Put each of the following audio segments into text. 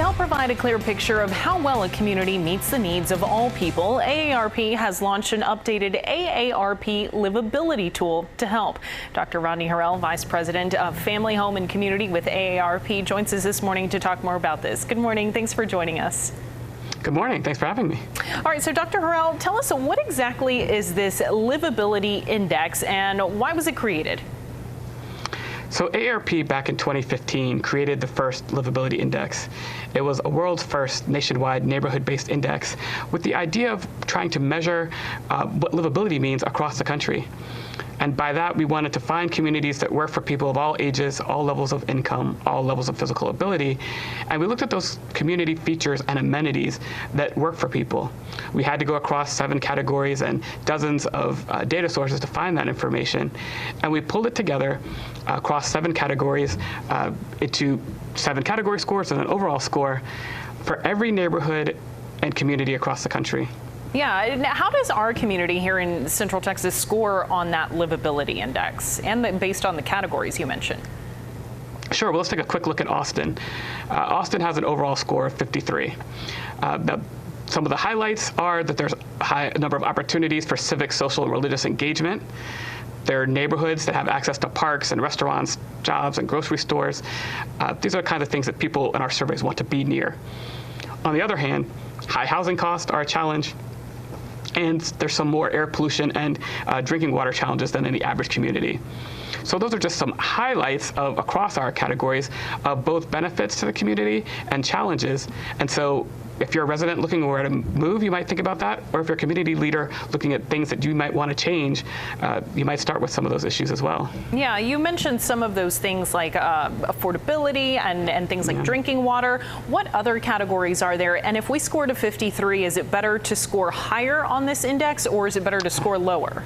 To help provide a clear picture of how well a community meets the needs of all people, AARP has launched an updated AARP livability tool to help. Dr. Rodney Harrell, Vice President of Family, Home and Community with AARP, joins us this morning to talk more about this. Good morning. Thanks for joining us. Good morning. Thanks for having me. All right, so Dr. Harrell, tell us what exactly is this livability index and why was it created? So AARP back in 2015 created the first livability index. It was a world's first nationwide neighborhood-based index with the idea of trying to measure what livability means across the country. And by that, we wanted to find communities that work for people of all ages, all levels of income, all levels of physical ability. And we looked at those community features and amenities that work for people. We had to go across 7 categories and dozens of data sources to find that information. And we pulled it together across 7 categories into 7 category scores and an overall score for every neighborhood and community across the country. Yeah, how does our community here in Central Texas score on that livability index and based on the categories you mentioned? Sure, well, let's take a quick look at Austin. Austin has an overall score of 53. Some of the highlights are that there's a high number of opportunities for civic, social, and religious engagement. There are neighborhoods that have access to parks and restaurants, jobs, and grocery stores. These are the kind of things that people in our surveys want to be near. On the other hand, high housing costs are a challenge. And there's some more air pollution and drinking water challenges than in the average community. So those are just some highlights of across our categories of both benefits to the community and challenges. And so if you're a resident looking where to move, you might think about that. Or if you're a community leader looking at things that you might want to change, you might start with some of those issues as well. Yeah, you mentioned some of those things like affordability and things like drinking water. What other categories are there? And if we scored a 53, is it better to score higher on this index or is it better to score lower?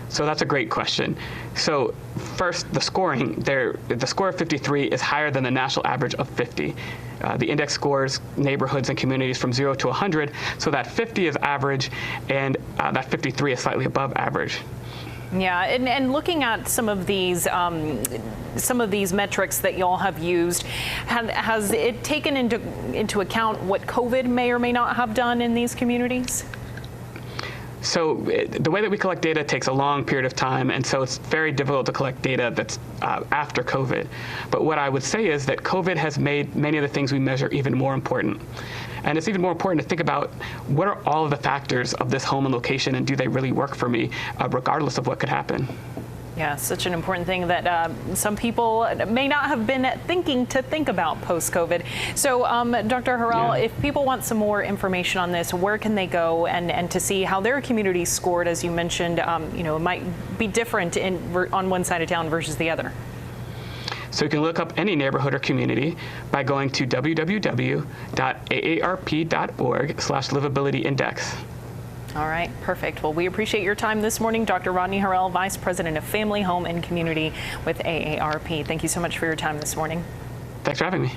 So that's a great question. So first, the scoring there, the score of 53 is higher than the national average of 50. The index scores neighborhoods and communities from 0 to 100, so that 50 is average, and that 53 is slightly above average. Yeah, and looking at some of these metrics that y'all have used, has it taken into account what COVID may or may not have done in these communities? So the way that we collect data takes a long period of time, and so it's very difficult to collect data that's after COVID. But what I would say is that COVID has made many of the things we measure even more important. And it's even more important to think about what are all of the factors of this home and location, and do they really work for me, regardless of what could happen. Yeah, such an important thing that some people may not have been thinking about post-COVID. So, Dr. Harrell, if people want some more information on this, where can they go and to see how their community scored? As you mentioned, it might be different on one side of town versus the other. So you can look up any neighborhood or community by going to www.aarp.org/livabilityindex. All right, perfect. Well, we appreciate your time this morning, Dr. Rodney Harrell, Vice President of Family, Home and Community with AARP. Thank you so much for your time this morning. Thanks for having me.